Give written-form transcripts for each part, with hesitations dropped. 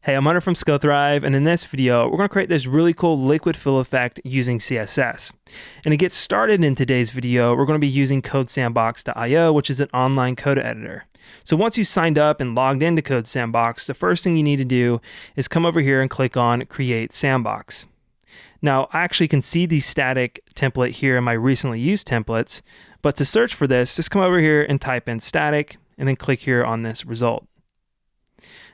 Hey, I'm Hunter from SkillThrive, and in this video, we're going to create this really cool liquid fill effect using CSS. And to get started in today's video, we're going to be using Codesandbox.io, which is an online code editor. So once you signed up and logged into Codesandbox, the first thing you need to do is come over here and click on Create Sandbox. Now, I actually can see the static template here in my recently used templates, but to search for this, just come over here and type in static, and then click here on this result.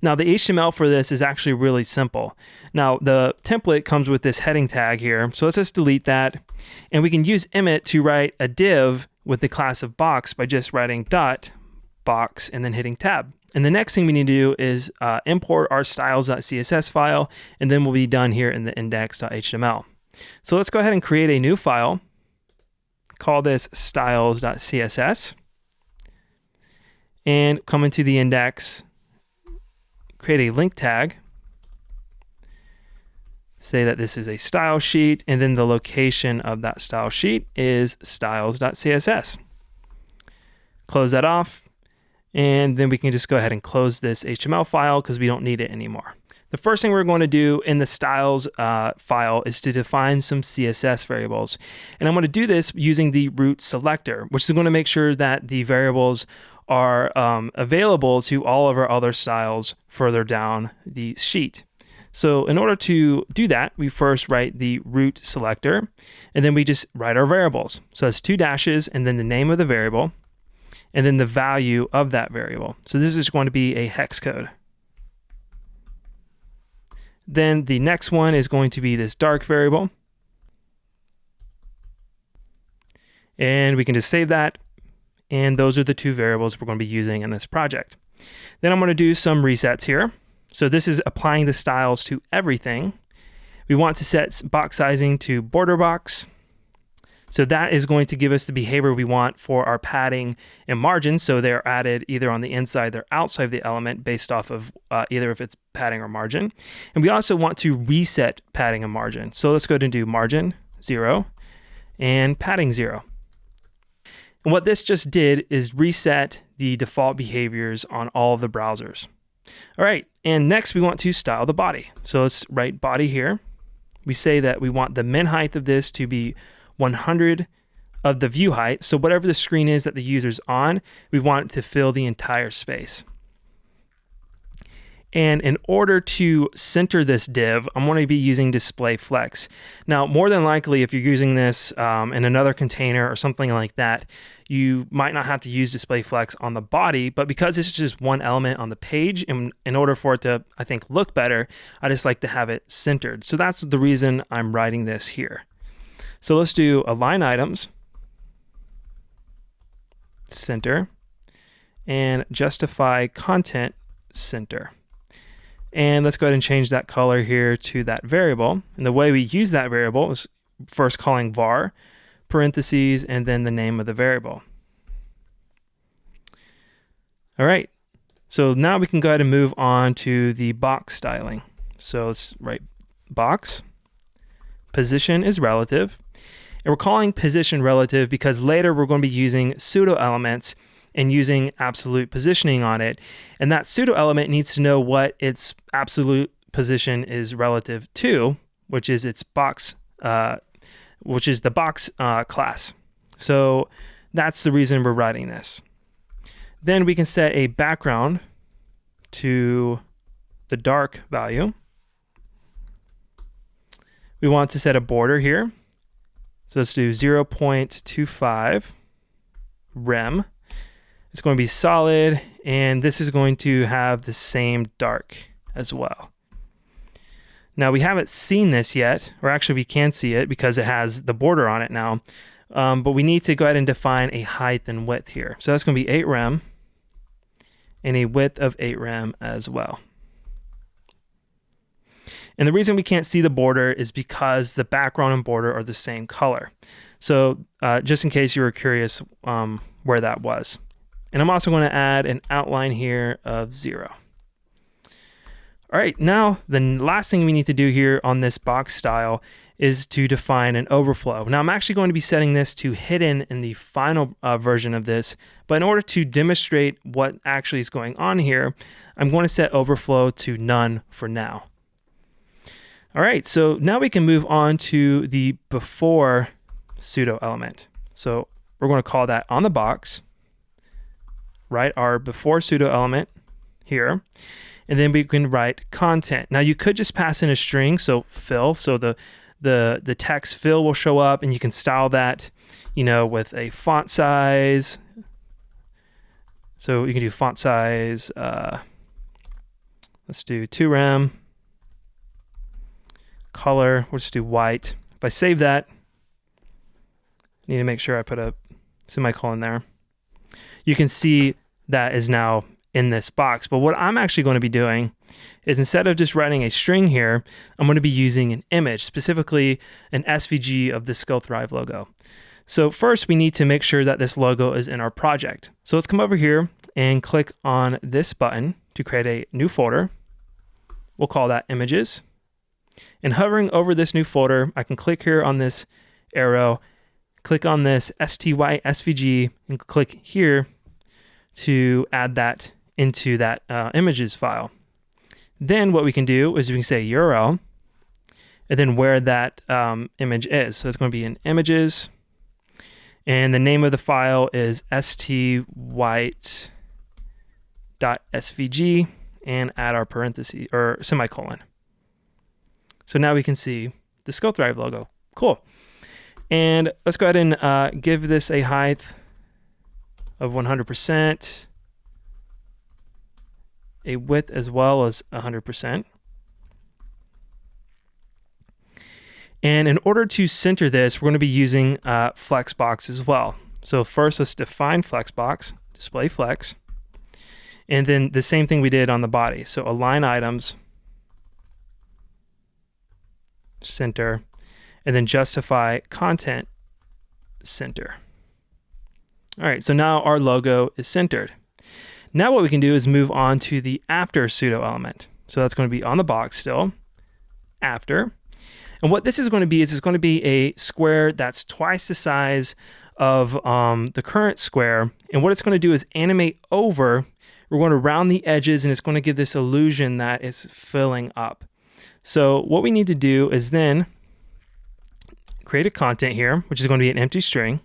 Now, the HTML for this is actually really simple. Now, the template comes with this heading tag here, so let's just delete that. And we can use Emmet to write a div with the class of box by just writing dot box and then hitting tab. And the next thing we need to do is import our styles.css file, and then we'll be done here in the index.html. So let's go ahead and create a new file. Call this styles.css. And come into the index, create a link tag, say that this is a style sheet, and then the location of that style sheet is styles.css. Close that off, and then we can just go ahead and close this HTML file because we don't need it anymore. The first thing we're going to do in the styles file is to define some CSS variables. And I'm going to do this using the root selector, which is going to make sure that the variables are available to all of our other styles further down the sheet. So in order to do that, we first write the root selector, and then we just write our variables. So that's 2 dashes and then the name of the variable, and then the value of that variable. So this is going to be a hex code. Then the next one is going to be this dark variable. And we can just save that. And those are the 2 variables we're going to be using in this project. Then I'm going to do some resets here. So this is applying the styles to everything. We want to set box sizing to border box. So that is going to give us the behavior we want for our padding and margins. So they're added either on the inside or outside of the element based off of either if it's padding or margin. And we also want to reset padding and margin. So let's go ahead and do margin 0 and padding 0. And what this just did is reset the default behaviors on all of the browsers. All right, and next we want to style the body. So let's write body here. We say that we want the min height of this to be 100 of the view height. So whatever the screen is that the user's on, we want it to fill the entire space. And in order to center this div, I'm going to be using display flex. Now, more than likely, if you're using this in another container or something like that, you might not have to use display flex on the body, but because this is just one element on the page, and in order for it to, I think, look better, I just like to have it centered. So that's the reason I'm writing this here. So let's do align items, center, and justify content center. And let's go ahead and change that color here to that variable. And the way we use that variable is first calling var, parentheses, and then the name of the variable. All right, so now we can go ahead and move on to the box styling. So let's write box, position is relative. And we're calling position relative because later we're going to be using pseudo elements and using absolute positioning on it. And that pseudo element needs to know what its absolute position is relative to, which is its box, which is the box class. So that's the reason we're writing this. Then we can set a background to the dark value. We want to set a border here. So let's do 0.25 rem. It's going to be solid, and this is going to have the same dark as well. Now, we haven't seen this yet, or actually we can see it because it has the border on it now, but we need to go ahead and define a height and width here. So that's going to be 8 rem and a width of 8 rem as well. And the reason we can't see the border is because the background and border are the same color. So just in case you were curious where that was. And I'm also going to add an outline here of 0. All right, now the last thing we need to do here on this box style is to define an overflow. Now I'm actually going to be setting this to hidden in the final version of this, but in order to demonstrate what actually is going on here, I'm going to set overflow to none for now. All right, so now we can move on to the before pseudo element. So we're going to call that on the box, write our before pseudo element here, and then we can write content. Now you could just pass in a string, so fill, so the text fill will show up, and you can style that, you know, with a font size. So you can do font size, let's do 2rem, color, we'll just do white. If I save that, I need to make sure I put a semicolon there. You can see that is now in this box. But what I'm actually going to be doing is, instead of just writing a string here, I'm going to be using an image, specifically an SVG of the Skill Thrive logo. So first we need to make sure that this logo is in our project. So let's come over here and click on this button to create a new folder. We'll call that images. And hovering over this new folder, I can click here on this arrow, click on this STY SVG, and click here to add that into that images file. Then what we can do is we can say URL, and then where that image is. So it's going to be in images, and the name of the file is stwhite.svg, and add our parentheses or semicolon. So now we can see the Skill Thrive logo. Cool. And let's go ahead and give this a height of 100%, a width as well as 100%. And in order to center this, we're going to be using Flexbox as well. So first, let's define Flexbox, display flex, and then the same thing we did on the body. So align items, center, and then justify content, center. All right, so now our logo is centered. Now what we can do is move on to the after pseudo element. So that's going to be on the box still, after. And what this is going to be is it's going to be a square that's twice the size of the current square. And what it's going to do is animate over. We're going to round the edges, and it's going to give this illusion that it's filling up. So what we need to do is then create a content here, which is going to be an empty string.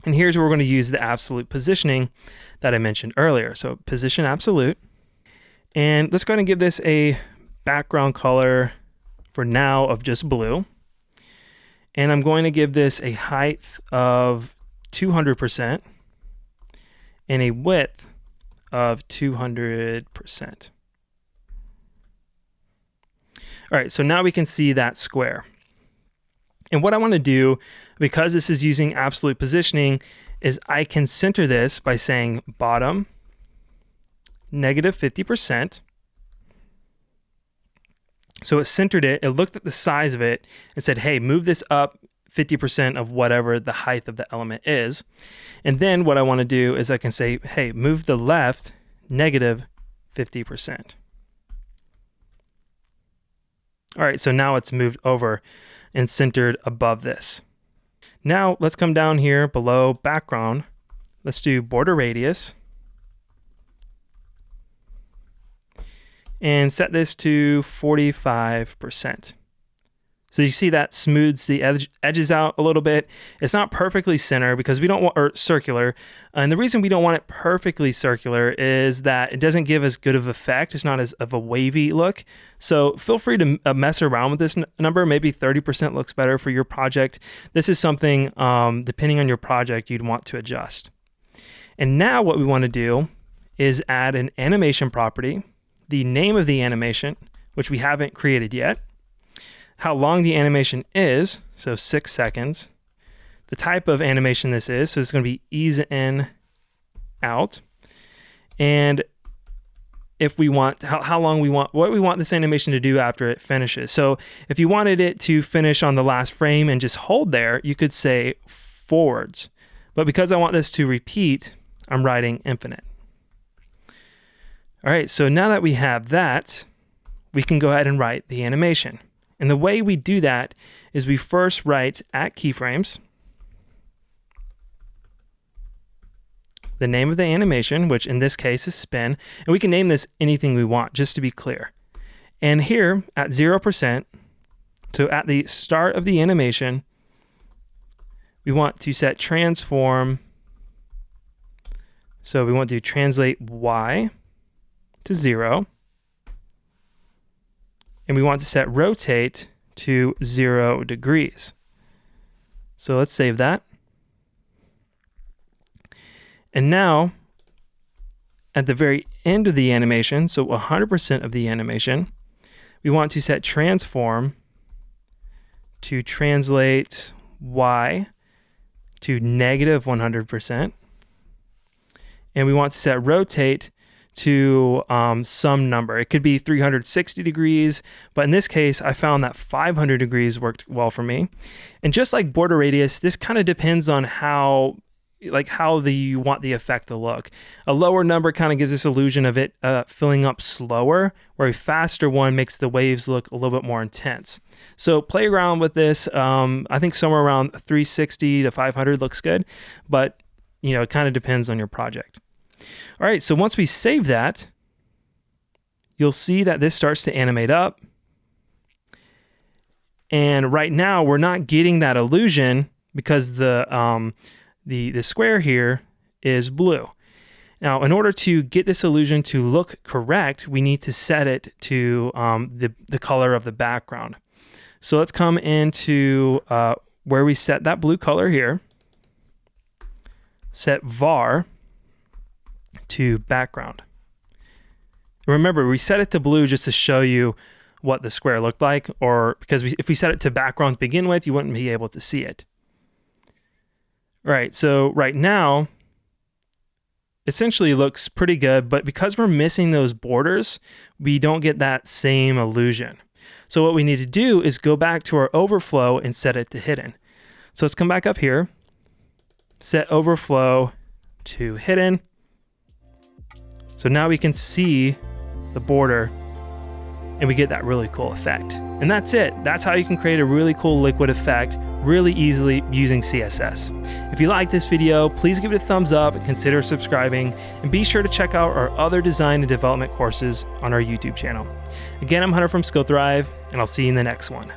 And here's where we're going to use the absolute positioning that I mentioned earlier. So position absolute. And let's go ahead and give this a background color for now of just blue. And I'm going to give this a height of 200% and a width of 200%. All right, so now we can see that square. And what I want to do, because this is using absolute positioning, is I can center this by saying bottom negative 50%. So it centered it, it looked at the size of it and said, hey, move this up 50% of whatever the height of the element is. And then what I want to do is I can say, hey, move the left negative 50%. All right, so now it's moved over and centered above this. Now let's come down here below background. Let's do border radius and set this to 45%. So you see that smooths the edges out a little bit. It's not perfectly center because we don't want, or circular. And the reason we don't want it perfectly circular is that it doesn't give as good of effect. It's not as of a wavy look. So feel free to mess around with this number. Maybe 30% looks better for your project. This is something, depending on your project, you'd want to adjust. And now what we want to do is add an animation property, the name of the animation, which we haven't created yet, how long the animation is, so 6 seconds, the type of animation this is, so it's going to be ease in, out, and if we want, how long we want, what we want this animation to do after it finishes. So if you wanted it to finish on the last frame and just hold there, you could say forwards. But because I want this to repeat, I'm writing infinite. All right, so now that we have that, we can go ahead and write the animation. And the way we do that is we first write at keyframes, the name of the animation, which in this case is spin, and we can name this anything we want, just to be clear. And here at 0%, so at the start of the animation, we want to set transform. So we want to translate Y to 0. And we want to set rotate to 0 degrees. So let's save that. And now, at the very end of the animation, so 100% of the animation, we want to set transform to translate Y to negative 100%. And we want to set rotate to some number. It could be 360 degrees, but in this case, I found that 500 degrees worked well for me. And just like border radius, this kind of depends on how you want the effect to look. A lower number kind of gives this illusion of it filling up slower, where a faster one makes the waves look a little bit more intense. So play around with this. I think somewhere around 360 to 500 looks good, but it kind of depends on your project. All right, so once we save that, you'll see that this starts to animate up. And right now, we're not getting that illusion because the square here is blue. Now, in order to get this illusion to look correct, we need to set it to the color of the background. So let's come into where we set that blue color here, set var to background. Remember, we set it to blue just to show you what the square looked like, or because if we set it to background to begin with, you wouldn't be able to see it. All right, so right now, essentially looks pretty good, but because we're missing those borders, we don't get that same illusion. So what we need to do is go back to our overflow and set it to hidden. So let's come back up here, set overflow to hidden. So now we can see the border and we get that really cool effect. And that's it. That's how you can create a really cool liquid effect really easily using CSS. If you like this video, please give it a thumbs up and consider subscribing, and be sure to check out our other design and development courses on our YouTube channel. Again, I'm Hunter from Skill Thrive, and I'll see you in the next one.